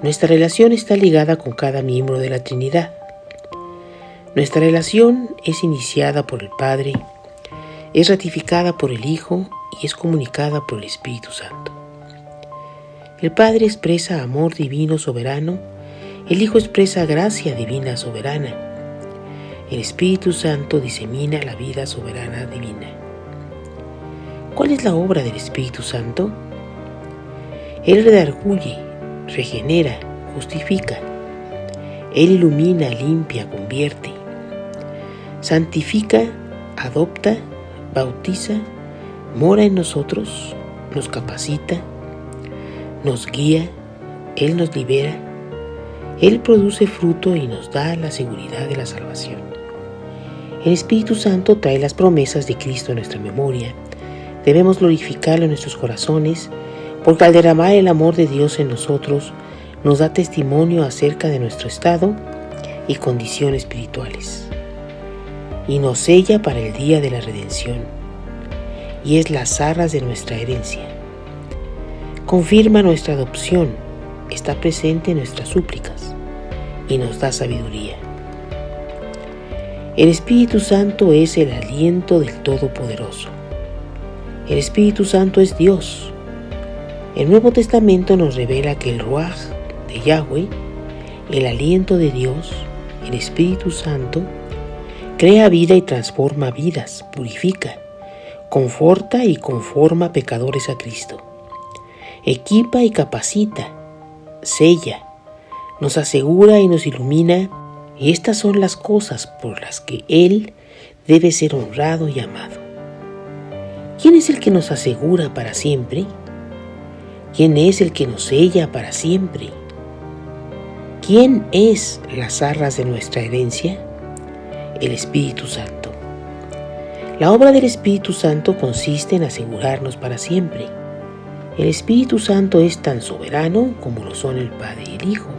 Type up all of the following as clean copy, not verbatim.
Nuestra relación está ligada con cada miembro de la Trinidad. Nuestra relación es iniciada por el Padre, es ratificada por el Hijo y es comunicada por el Espíritu Santo. El Padre expresa amor divino soberano, el Hijo expresa gracia divina soberana, el Espíritu Santo disemina la vida soberana divina. ¿Cuál es la obra del Espíritu Santo? Él redarguye, regenera, justifica. Él ilumina, limpia, convierte, santifica, adopta, bautiza, mora en nosotros, nos capacita, nos guía, Él nos libera, Él produce fruto y nos da la seguridad de la salvación. El Espíritu Santo trae las promesas de Cristo a nuestra memoria. Debemos glorificarlo en nuestros corazones, porque al derramar el amor de Dios en nosotros, nos da testimonio acerca de nuestro estado y condición espirituales. Y nos sella para el día de la redención, y es las arras de nuestra herencia. Confirma nuestra adopción, está presente en nuestras súplicas, y nos da sabiduría. El Espíritu Santo es el aliento del Todopoderoso. El Espíritu Santo es Dios. El Nuevo Testamento nos revela que el Ruaj de Yahweh, el aliento de Dios, el Espíritu Santo, crea vida y transforma vidas, purifica, conforta y conforma pecadores a Cristo, equipa y capacita, sella, nos asegura y nos ilumina, y estas son las cosas por las que Él debe ser honrado y amado. ¿Quién es el que nos asegura para siempre? ¿Quién es el que nos sella para siempre? ¿Quién es las arras de nuestra herencia? El Espíritu Santo. La obra del Espíritu Santo consiste en asegurarnos para siempre. El Espíritu Santo es tan soberano como lo son el Padre y el Hijo.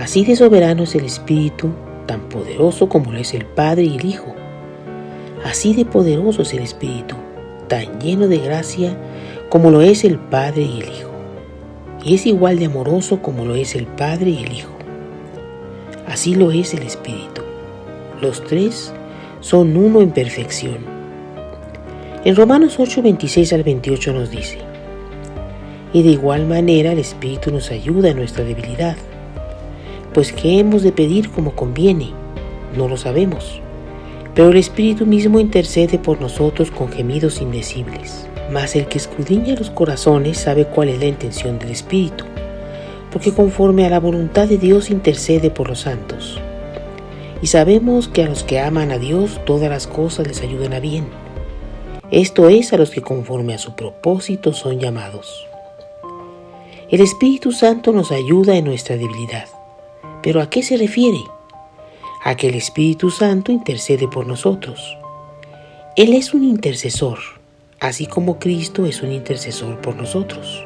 Así de soberano es el Espíritu, tan poderoso como lo es el Padre y el Hijo. Así de poderoso es el Espíritu, tan lleno de gracia como lo es el Padre y el Hijo. Y es igual de amoroso como lo es el Padre y el Hijo. Así lo es el Espíritu. Los tres son uno en perfección. En Romanos 8, 26 al 28 nos dice: y de igual manera el Espíritu nos ayuda en nuestra debilidad, pues ¿qué hemos de pedir como conviene? No lo sabemos, pero el Espíritu mismo intercede por nosotros con gemidos indecibles. Mas el que escudriña los corazones sabe cuál es la intención del Espíritu, porque conforme a la voluntad de Dios intercede por los santos. Y sabemos que a los que aman a Dios todas las cosas les ayudan a bien. Esto es, a los que conforme a su propósito son llamados. El Espíritu Santo nos ayuda en nuestra debilidad. ¿Pero a qué se refiere? A que el Espíritu Santo intercede por nosotros. Él es un intercesor, así como Cristo es un intercesor por nosotros.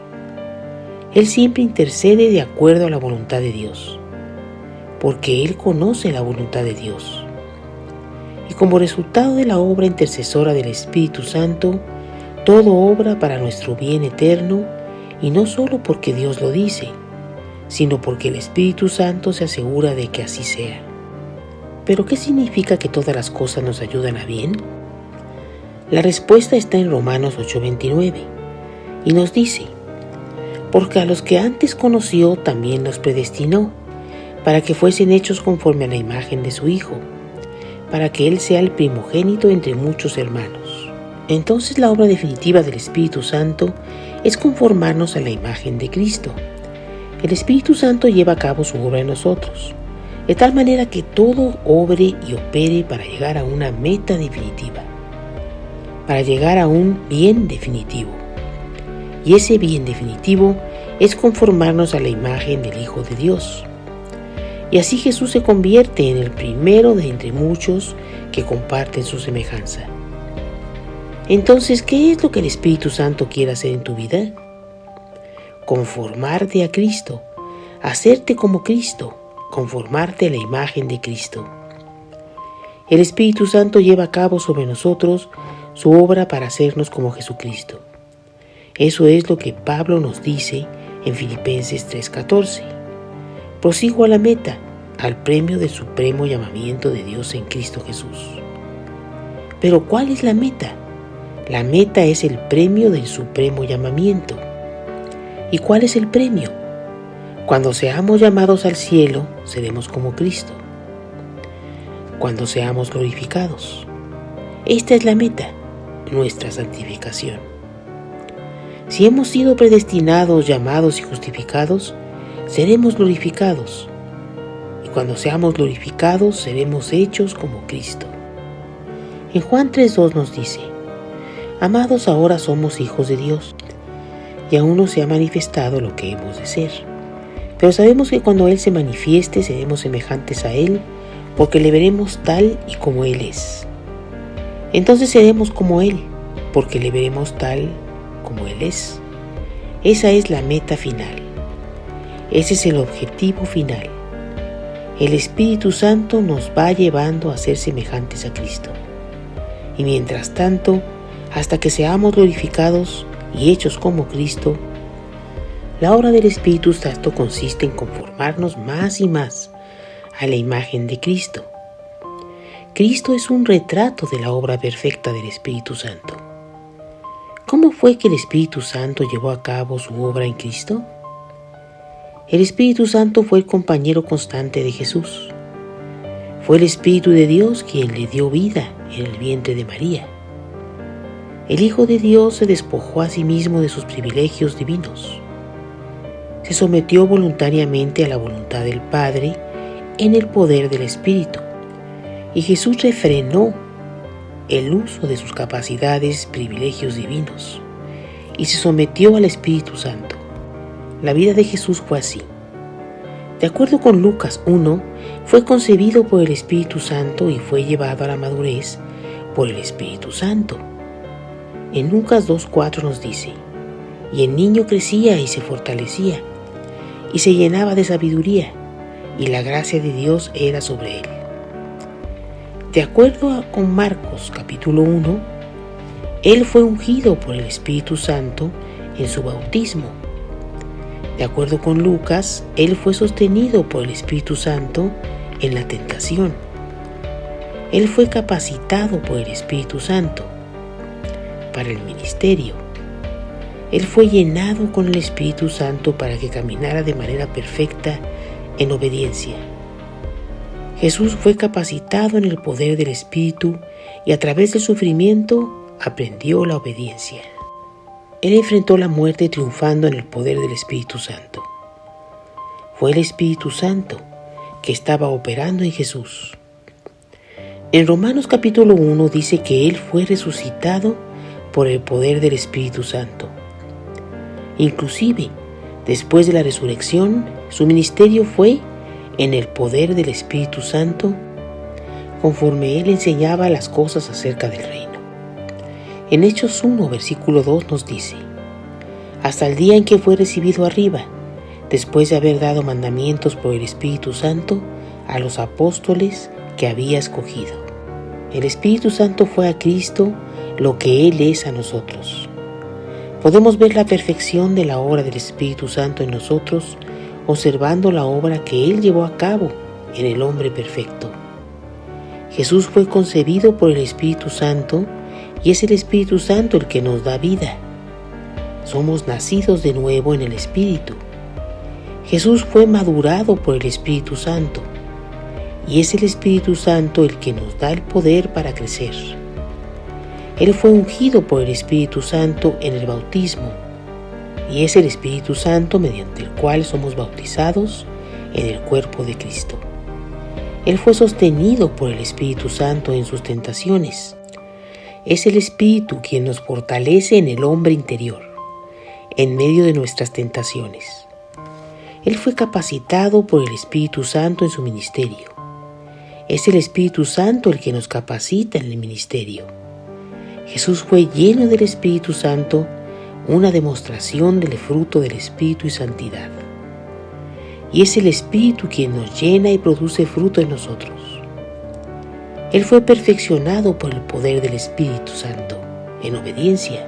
Él siempre intercede de acuerdo a la voluntad de Dios, porque Él conoce la voluntad de Dios. Y como resultado de la obra intercesora del Espíritu Santo, todo obra para nuestro bien eterno, y no solo porque Dios lo dice, sino porque el Espíritu Santo se asegura de que así sea. ¿Pero qué significa que todas las cosas nos ayudan a bien? La respuesta está en Romanos 8:29, y nos dice: porque a los que antes conoció también los predestinó, para que fuesen hechos conforme a la imagen de su Hijo, para que Él sea el primogénito entre muchos hermanos. Entonces la obra definitiva del Espíritu Santo es conformarnos a la imagen de Cristo. El Espíritu Santo lleva a cabo su obra en nosotros, de tal manera que todo obre y opere para llegar a una meta definitiva, para llegar a un bien definitivo. Y ese bien definitivo es conformarnos a la imagen del Hijo de Dios. Y así Jesús se convierte en el primero de entre muchos que comparten su semejanza. Entonces, ¿qué es lo que el Espíritu Santo quiere hacer en tu vida? Conformarte a Cristo, hacerte como Cristo, conformarte a la imagen de Cristo. El Espíritu Santo lleva a cabo sobre nosotros su obra para hacernos como Jesucristo. Eso es lo que Pablo nos dice en Filipenses 3:14. Prosigo a la meta, al premio del supremo llamamiento de Dios en Cristo Jesús. Pero ¿cuál es la meta? La meta es el premio del supremo llamamiento. ¿Y cuál es el premio? Cuando seamos llamados al cielo, seremos como Cristo. Cuando seamos glorificados. Esta es la meta, nuestra santificación. Si hemos sido predestinados, llamados y justificados, seremos glorificados. Y cuando seamos glorificados, seremos hechos como Cristo. En Juan 3:2 nos dice: Amados, ahora somos hijos de Dios, y aún no se ha manifestado lo que hemos de ser. Pero sabemos que cuando Él se manifieste, seremos semejantes a Él, porque le veremos tal y como Él es. Entonces seremos como Él, porque le veremos tal como Él es. Esa es la meta final. Ese es el objetivo final. El Espíritu Santo nos va llevando a ser semejantes a Cristo. Y mientras tanto, hasta que seamos glorificados y hechos como Cristo, la obra del Espíritu Santo consiste en conformarnos más y más a la imagen de Cristo. Cristo es un retrato de la obra perfecta del Espíritu Santo. ¿Cómo fue que el Espíritu Santo llevó a cabo su obra en Cristo? El Espíritu Santo fue el compañero constante de Jesús. Fue el Espíritu de Dios quien le dio vida en el vientre de María. El Hijo de Dios se despojó a sí mismo de sus privilegios divinos. Se sometió voluntariamente a la voluntad del Padre en el poder del Espíritu. Y Jesús refrenó el uso de sus capacidades, privilegios divinos, y se sometió al Espíritu Santo. La vida de Jesús fue así. De acuerdo con Lucas 1, fue concebido por el Espíritu Santo y fue llevado a la madurez por el Espíritu Santo. En Lucas 2:4 nos dice: y el niño crecía y se fortalecía, y se llenaba de sabiduría, y la gracia de Dios era sobre él. De acuerdo con Marcos capítulo 1, él fue ungido por el Espíritu Santo en su bautismo. De acuerdo con Lucas, él fue sostenido por el Espíritu Santo en la tentación. Él fue capacitado por el Espíritu Santo para el ministerio. Él fue llenado con el Espíritu Santo para que caminara de manera perfecta en obediencia. Jesús fue capacitado en el poder del Espíritu y a través del sufrimiento aprendió la obediencia. Él enfrentó la muerte triunfando en el poder del Espíritu Santo. Fue el Espíritu Santo que estaba operando en Jesús. En Romanos capítulo 1 dice que Él fue resucitado por el poder del Espíritu Santo. Inclusive, después de la resurrección, su ministerio fue en el poder del Espíritu Santo, conforme Él enseñaba las cosas acerca del reino. En Hechos 1, versículo 2 nos dice: hasta el día en que fue recibido arriba, después de haber dado mandamientos por el Espíritu Santo a los apóstoles que había escogido. El Espíritu Santo fue a Cristo lo que Él es a nosotros. Podemos ver la perfección de la obra del Espíritu Santo en nosotros observando la obra que Él llevó a cabo en el hombre perfecto. Jesús fue concebido por el Espíritu Santo y es el Espíritu Santo el que nos da vida. Somos nacidos de nuevo en el Espíritu. Jesús fue madurado por el Espíritu Santo y es el Espíritu Santo el que nos da el poder para crecer. Él fue ungido por el Espíritu Santo en el bautismo y es el Espíritu Santo mediante el cual somos bautizados en el cuerpo de Cristo. Él fue sostenido por el Espíritu Santo en sus tentaciones. Es el Espíritu quien nos fortalece en el hombre interior, en medio de nuestras tentaciones. Él fue capacitado por el Espíritu Santo en su ministerio. Es el Espíritu Santo el que nos capacita en el ministerio. Jesús fue lleno del Espíritu Santo, una demostración del fruto del Espíritu y santidad. Y es el Espíritu quien nos llena y produce fruto en nosotros. Él fue perfeccionado por el poder del Espíritu Santo, en obediencia.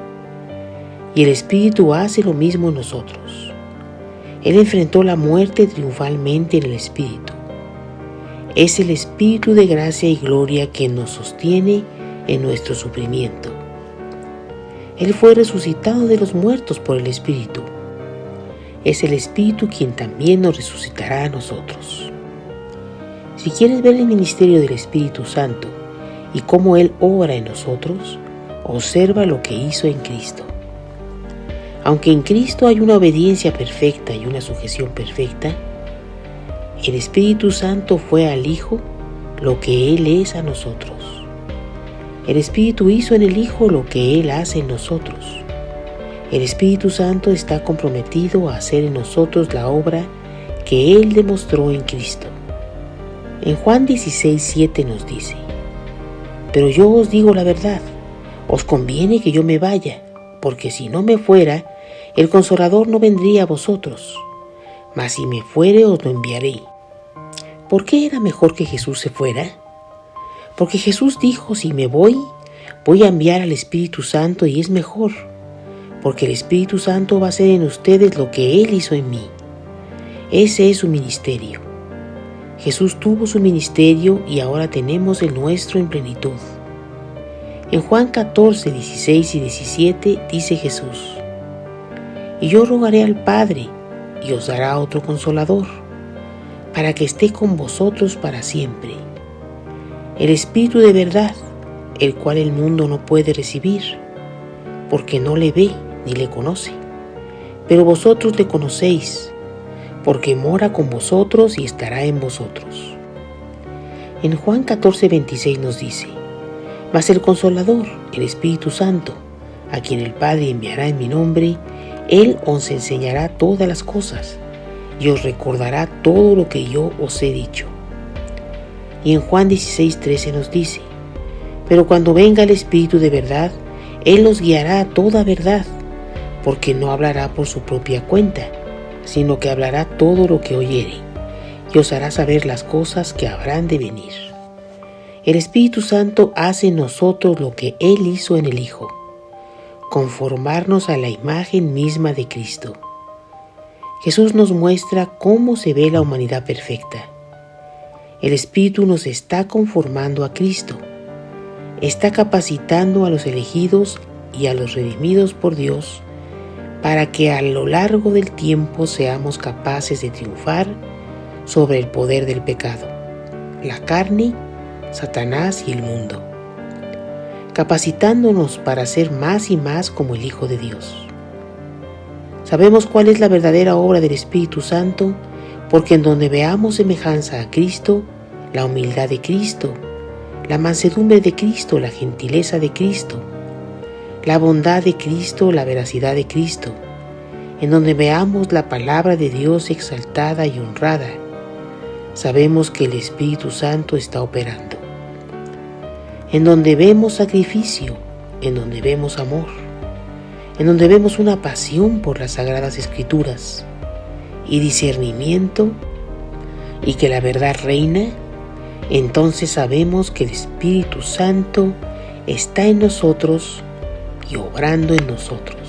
Y el Espíritu hace lo mismo en nosotros. Él enfrentó la muerte triunfalmente en el Espíritu. Es el Espíritu de gracia y gloria que nos sostiene en nuestro sufrimiento. Él fue resucitado de los muertos por el Espíritu. Es el Espíritu quien también nos resucitará a nosotros. Si quieres ver el ministerio del Espíritu Santo y cómo Él obra en nosotros, observa lo que hizo en Cristo. Aunque en Cristo hay una obediencia perfecta y una sujeción perfecta, el Espíritu Santo fue al Hijo lo que Él es a nosotros. El Espíritu hizo en el Hijo lo que Él hace en nosotros. El Espíritu Santo está comprometido a hacer en nosotros la obra que Él demostró en Cristo. En Juan 16:7 nos dice: pero yo os digo la verdad, os conviene que yo me vaya, porque si no me fuera, el Consolador no vendría a vosotros, mas si me fuere os lo enviaré. ¿Por qué era mejor que Jesús se fuera? Porque Jesús dijo: si me voy, voy a enviar al Espíritu Santo y es mejor, porque el Espíritu Santo va a hacer en ustedes lo que Él hizo en mí. Ese es su ministerio. Jesús tuvo su ministerio y ahora tenemos el nuestro en plenitud. En Juan 14, 16 y 17 dice Jesús: y yo rogaré al Padre y os dará otro Consolador, para que esté con vosotros para siempre. El Espíritu de verdad, el cual el mundo no puede recibir, porque no le ve ni le conoce. Pero vosotros le conocéis, porque mora con vosotros y estará en vosotros. En Juan 14, 26 nos dice: mas el Consolador, el Espíritu Santo, a quien el Padre enviará en mi nombre, Él os enseñará todas las cosas y os recordará todo lo que yo os he dicho. Y en Juan 16:13 nos dice: pero cuando venga el Espíritu de verdad, Él os guiará a toda verdad, porque no hablará por su propia cuenta, sino que hablará todo lo que oyere, y os hará saber las cosas que habrán de venir. El Espíritu Santo hace en nosotros lo que Él hizo en el Hijo, conformarnos a la imagen misma de Cristo. Jesús nos muestra cómo se ve la humanidad perfecta. El Espíritu nos está conformando a Cristo. Está capacitando a los elegidos y a los redimidos por Dios para que a lo largo del tiempo seamos capaces de triunfar sobre el poder del pecado, la carne, Satanás y el mundo, capacitándonos para ser más y más como el Hijo de Dios. Sabemos cuál es la verdadera obra del Espíritu Santo, porque en donde veamos semejanza a Cristo, la humildad de Cristo, la mansedumbre de Cristo, la gentileza de Cristo, la bondad de Cristo, la veracidad de Cristo, en donde veamos la palabra de Dios exaltada y honrada, sabemos que el Espíritu Santo está operando. En donde vemos sacrificio, en donde vemos amor, en donde vemos una pasión por las Sagradas Escrituras y discernimiento y que la verdad reina, entonces sabemos que el Espíritu Santo está en nosotros y obrando en nosotros.